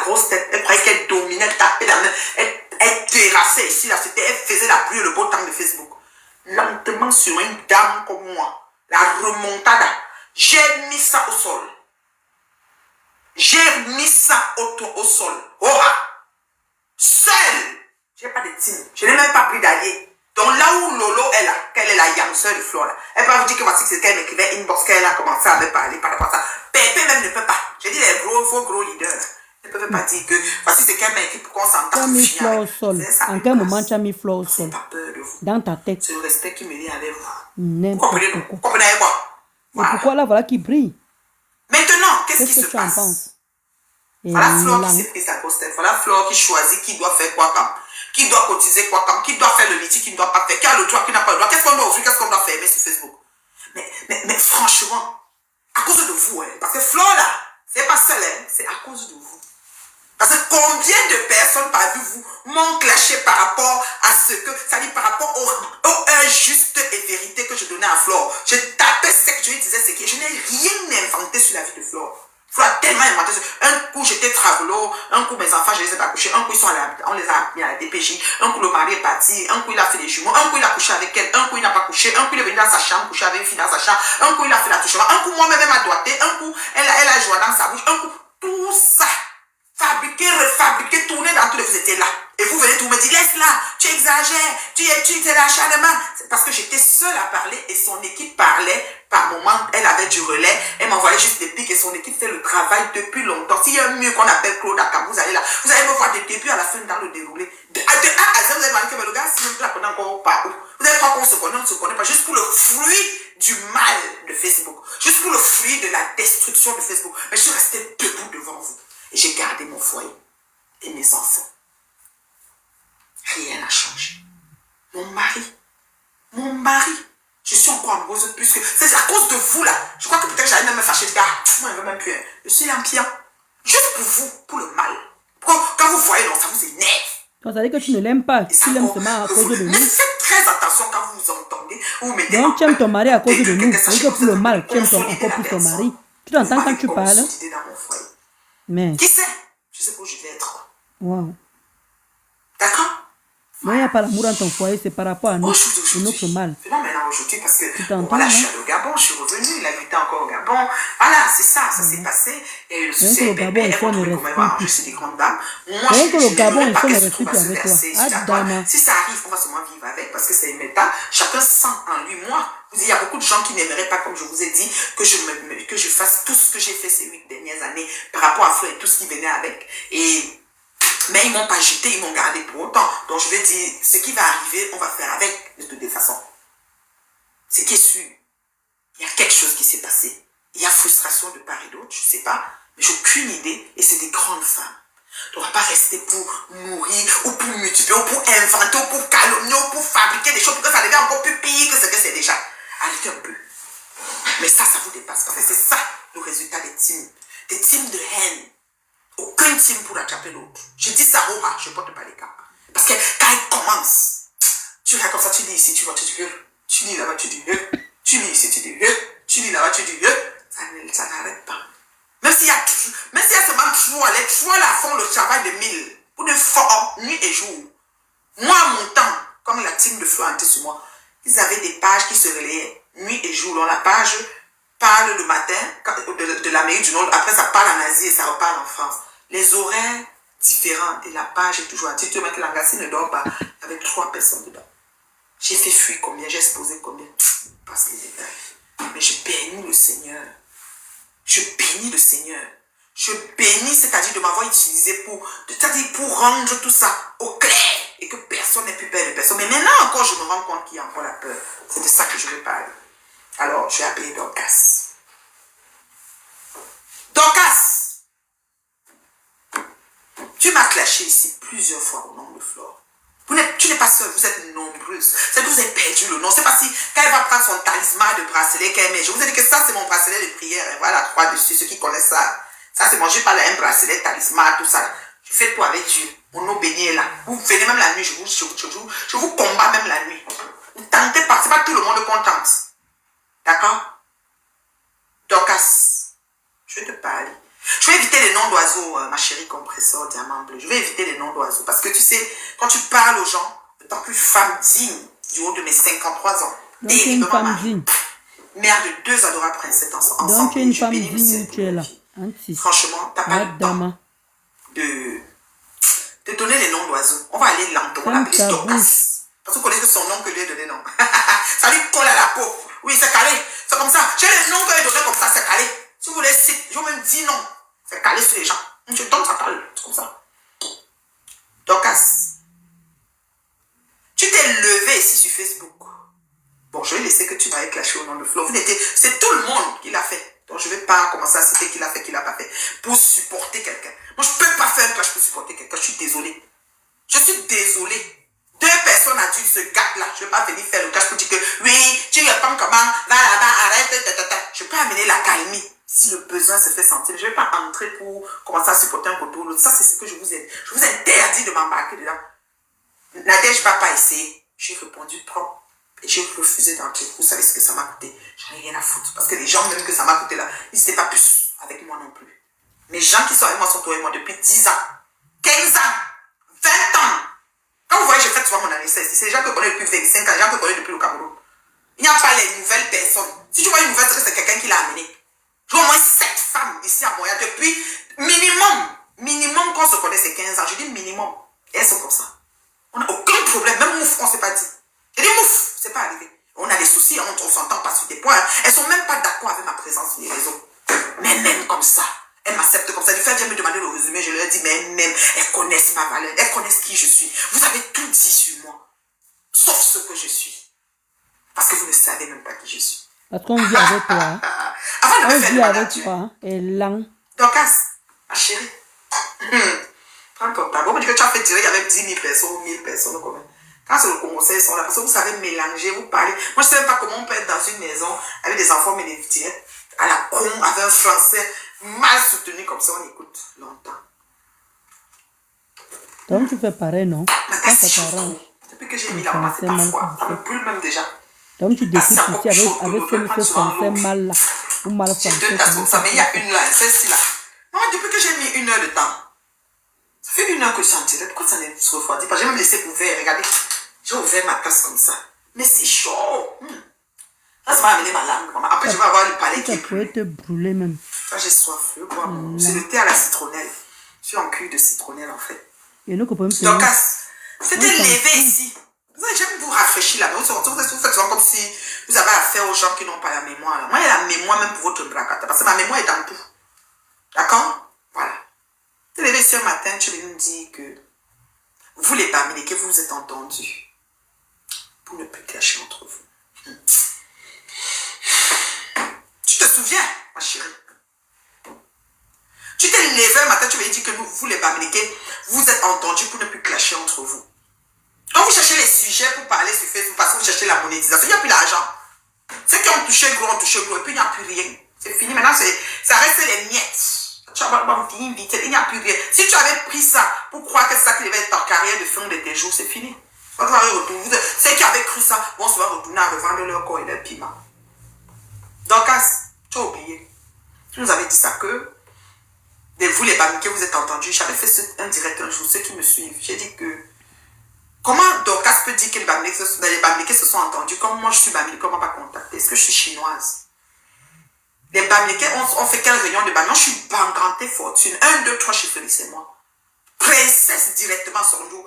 grosse tête. Elle croyait qu'elle dominait, elle tapait la main. Elle terrassait ici, là. Elle faisait la pluie et le beau temps de Facebook. Lentement sur une dame comme moi. La remontada. J'ai mis ça au sol. J'ai mis ça au sol. Oh, seul. Je n'ai pas de team. Je n'ai même pas pris d'allié. Donc là où Lolo est là, qu'elle est la youngster de Flore là, elle va vous dire que voici que c'est qu'elle m'écrivait inbox, qu'elle a commencé à me parler par rapport à ça. Pépé même ne peut pas. J'ai dit les gros leaders là. Elle ne peut pas dire que voici c'est qu'elle m'a écrit pour qu'on s'entende. Tu as mis Flore au sol. En quel moment tu as mis Flore au sol? Je n'ai pas peur de vous. Dans ta tête. C'est le respect qui me lie avec vous. N'importe quoi. Vous comprenez quoi? Et pourquoi là, voilà qui brille? Maintenant, qu'est-ce qui se tu en passe? penses? Voilà Flore qui s'est pris sa grosse tête. Voilà Flore qui choisit qui doit faire quoi comme. Qui doit cotiser quoi comme. Qui doit faire le meeting, qui ne doit pas faire. Qui a le droit, qui n'a pas le droit. Qu'est-ce qu'on doit offrir, qu'est-ce qu'on doit faire sur Facebook? Mais franchement, à cause de vous, hein, parce que Flore là, c'est pas seul, hein, c'est à cause de vous. Parce que combien de personnes parmi vous m'ont clashé par rapport à ce que, c'est-à-dire par rapport au juste et vérité que je donnais à Flore. Je tapais ce que je lui disais, c'est que je n'ai rien inventé sur la vie de Flore. Flore a tellement inventé. Un coup j'étais travelo, un coup mes enfants je les ai pas couchés, un coup ils sont on les a mis à la DPJ, un coup le mari est parti, un coup il a fait des jumeaux, un coup il a couché avec elle, un coup il n'a pas couché, un coup il est venu dans sa chambre coucher avec une fille dans sa chambre, un coup il a fait l'attouchement, un coup moi-même elle m'a doigté, un coup elle a joué dans sa bouche, un coup tout ça. Fabriquer, refabriquer, tourner dans tous les... Vous étiez là. Et vous venez tout me dire, laisse là, tu exagères, tu es l'acharnement. C'est parce que j'étais seule à parler et son équipe parlait. Par moment, elle avait du relais. Elle m'envoyait juste des pics et son équipe fait le travail depuis longtemps. S'il y a un mur qu'on appelle Claude Akam, vous allez là. Vous allez me voir du début à la fin dans le déroulé. De A à Z, vous allez voir que le gars, si vous ne la connaissez encore pas où. Vous allez croire qu'on se connaît, on ne se connaît pas. Juste pour le fruit du mal de Facebook. Juste pour le fruit de la destruction de Facebook. Mais je suis restée debout devant vous. Et j'ai gardé mon foyer et mes enfants. Rien n'a changé. Mon mari, je suis encore amoureuse plus que... C'est à cause de vous là. Je crois que peut-être j'allais même me fâcher de gars. Moi, je ne veux même plus. Je suis l'empire. Juste pour vous, pour le mal. Quand vous voyez, non, ça vous énerve. Donc, ça veut dire que tu ne l'aimes pas. Tu l'aimes seulement à cause de nous. Mais faites très attention quand vous vous entendez. Vous mettez donc, tu aimes ton mari à cause de nous. Ça veut dire que pour le mal, tu aimes encore plus ton mari. Tu l'entends quand tu parles. Mais... Qui sait? Je sais pas où je vais être. Wow. D'accord? Moi, il n'y a pas l'amour dans ton foyer, c'est par rapport à nous, notre mal. Non, maintenant aujourd'hui, parce que voilà, je suis allée au Gabon, je suis revenue, il habitait encore au Gabon. Voilà, c'est ça, ça s'est passé. Et le succès est bébé, elle m'a trouvé quand même arrangé, c'est des grandes dames. Moi, je ne sais pas qu'est-ce qu'on va se verser sur la toile. Si ça arrive, on va seulement vivre avec, parce que c'est une méta. Chacun sent en lui. Moi, il y a beaucoup de gens qui n'aimeraient pas, comme je vous ai dit, que je fasse tout ce que j'ai fait ces 8 dernières années par rapport à Fleur et tout ce qui venait avec. Mais ils ne m'ont pas jeté, ils m'ont gardé pour autant. Donc je vais dire, ce qui va arriver, on va faire avec de toutes les façons. Ce qui est sûr, il y a quelque chose qui s'est passé. Il y a frustration de part et d'autre, je ne sais pas, mais j'ai aucune idée, et c'est des grandes femmes. On ne va pas rester pour nourrir, ou pour multiplier, ou pour inventer, ou pour calomnier, ou pour fabriquer des choses pour que ça devienne encore plus pire que ce que c'est déjà. Arrêtez un peu. Mais ça vous dépasse, parce que c'est ça le résultat des teams de haine. Aucun team pour attraper l'autre. Je dis ça, je ne porte pas les cas. Parce que quand il commence, tu regardes comme ça, tu lis ici, tu vois, tu dis, tu lis là-bas, tu dis, tu lis ici, tu dis, tu lis là-bas, tu dis, ça n'arrête pas. Même s'il y a seulement 3 là font le travail de 1000, pour de fort, nuit et jour. Moi, à mon temps, comme la team de Florent sur moi, ils avaient des pages qui se relayaient nuit et jour. Donc la page parle le matin de l'Amérique du Nord, après ça parle en Asie et ça reparle en France. Les horaires différents et la page est toujours active. Tu vois que l'Angassi ne dort pas avec 3 personnes dedans. J'ai fait fuir combien, j'ai exposé combien, passe les détails. Mais je bénis le Seigneur. Je bénis le Seigneur. Je bénis, c'est-à-dire de m'avoir utilisé pour rendre tout ça au clair et que personne n'ait plus peur de personne. Mais maintenant encore, je me rends compte qu'il y a encore la peur. C'est de ça que je veux parler. Alors, je vais appeler Dorcas. Dorcas! Tu m'as clashé ici plusieurs fois au nom de Flore. Tu n'es pas seule, vous êtes nombreuses. C'est que vous avez perdu le nom. C'est pas si, quand elle va prendre son talisman de bracelet qu'elle met, je vous ai dit que ça c'est mon bracelet de prière. Et voilà, 3 dessus, ceux qui connaissent ça. Ça c'est moi, je parle un bracelet, talisman, tout ça. Je fais tout avec Dieu. Mon eau bénie est là. Vous venez même la nuit, je vous combats même la nuit. Ne tentez pas, c'est pas tout le monde qu'on tente. D'accord? Dorcas, je vais te parler. Je vais éviter les noms d'oiseaux, ma chérie compresseur, diamant bleu. Je vais éviter les noms d'oiseaux. Parce que tu sais, quand tu parles aux gens, tant que femme digne du haut de mes 53 ans, Donc, tu es une femme digne. Mère de 2 adorables princesses ensemble. Donc, tu es une femme digne où tu es là. Franchement, t'as pas le temps de donner les noms d'oiseaux. On va aller lentement. On va appeler Dorcas. Parce que vous connaissez son nom que lui a donné, non? Ça lui colle à la peau. Oui, c'est calé. C'est comme ça. J'ai le nom que lui a donné comme ça, c'est calé. Si vous voulez, je vous même dis non. C'est calé sur les gens. Je donne ça calme. C'est comme ça. Dorcas. Tu t'es levé ici sur Facebook. Bon, je vais laisser que tu m'avais clashé au nom de Flo. C'est tout le monde qui l'a fait. Donc, je ne vais pas commencer à citer qui l'a fait, qui l'a pas fait. Pour supporter quelqu'un. Moi, je ne peux pas faire un clash pour supporter quelqu'un. Je suis désolée. Je suis désolée. 2 personnes adultes se gâtent là. Je ne vais pas venir faire le clash pour dire que oui, tu réponds comment, va là-bas, arrête, Je peux amener la calmie si le besoin se fait sentir. Je ne vais pas entrer pour commencer à supporter un côté ou l'autre. Ça, c'est ce que je vous interdis de m'embarquer dedans. Nadège Papa essayé. J'ai répondu propre. Et j'ai refusé d'entrer. Vous savez ce que ça m'a coûté? J'en ai rien à foutre. Parce que les gens, même que ça m'a coûté là, ils n'étaient pas plus avec moi non plus. Les gens qui sont avec moi sont avec moi depuis 10 ans, 15 ans, 20 ans. Quand vous voyez, je fais souvent mon anniversaire. C'est les gens que je connais depuis 25 ans, les gens que je connais depuis le Cameroun. Il n'y a pas les nouvelles personnes. Si tu vois une nouvelle, c'est quelqu'un qui l'a amené. J'ai au moins 7 femmes ici à Montréal depuis minimum qu'on se connaît, c'est 15 ans. Je dis minimum. Et elles sont comme ça. On n'a aucun problème. Même mouf, on ne s'est pas dit. J'ai dit mouf, c'est pas arrivé. On a des soucis, on s'entend pas sur des points. Elles sont même pas d'accord avec ma présence sur les réseaux. Mais même comme ça, elles m'acceptent comme ça. Du fait de me demander le résumé, je leur dis, mais même, elles connaissent ma valeur, elles connaissent qui je suis. Vous avez tout dit sur moi, sauf ce que je suis. Parce que vous ne savez même pas qui je suis. Parce qu'on vit avec toi. Avant de me on faire vit le avec toi. Et là. Dorcas, ma chérie. Prends ton tableau. On me dit que tu as fait direct avec 10 000 personnes ou 1000 personnes. Quand c'est le Congo, ils sont là. Parce que vous savez mélanger, vous parlez. Moi, je ne sais même pas comment on peut être dans une maison avec des enfants ménévitiens, à la con, avec un français mal soutenu comme ça, on écoute longtemps. Donc, tu fais pareil, non? Quand ça t'arrange. Depuis que j'ai mis la main, c'est parfois. Ça me brûle même déjà. Donc, tu décides ici avec ce français mal là. Ou mal français. J'ai 2 tasses comme ça, mais il y a une là, celle-ci là. Non, depuis que j'ai mis 1 heure de temps. Ça fait 1 heure que je suis en direct. Pourquoi ça n'est pas refroidi? J'ai même laissé ouvert. Regardez. J'ai ouvert ma tasse comme ça. Mais c'est chaud. Ça, ça va amener ma langue. Après, je vais avoir le palais qui est pourrait te brûler même. Quand j'ai soif, je bois. C'est le thé à la citronnelle. Je suis en cuir de citronnelle, en fait. Et nous, Donc, c'était levé ici. J'aime vous rafraîchir là. Vous faites souvent comme si vous avez affaire aux gens qui n'ont pas la mémoire. Là. Moi, il y a la mémoire même pour votre bracata. Parce que ma mémoire est dans tout. D'accord? Voilà. Tu es levé ce matin, tu viens nous dire que vous, les Bamilés, que vous vous êtes entendus pour ne plus clasher entre vous. Tu te souviens, ma chérie? Tu t'es levé un matin, tu m'as dit que vous, les Bamilés, vous êtes entendus pour ne plus clasher entre vous. Quand vous cherchez les sujets pour parler sur Facebook, parce que vous cherchez la monétisation, il n'y a plus d'argent. Ceux qui ont touché gros ont touché gros, et puis il n'y a plus rien. C'est fini. Maintenant, ça reste les miettes. Tu vas vite, il n'y a plus rien. Si tu avais pris ça pour croire que c'est ça qui devait être ta carrière de fin de tes jours, c'est fini. Ceux qui avaient cru ça vont se retourner à revendre leur corps et leur piment. Donc, tu as oublié. Tu nous avais dit ça que, de vous les Bamilés, vous êtes entendus. J'avais fait un direct un jour, ceux qui me suivent. J'ai dit que, comment Dorcas peut dire que les Bamilés se sont entendus? Comme moi je suis Bamileke, comment pas contacter? Est-ce que je suis chinoise? Les Bamileke, on fait quelle réunion de Bamileke? Je suis bankantée fortune. 1, 2, 3 chiffres, c'est moi. Princesse directement son dos.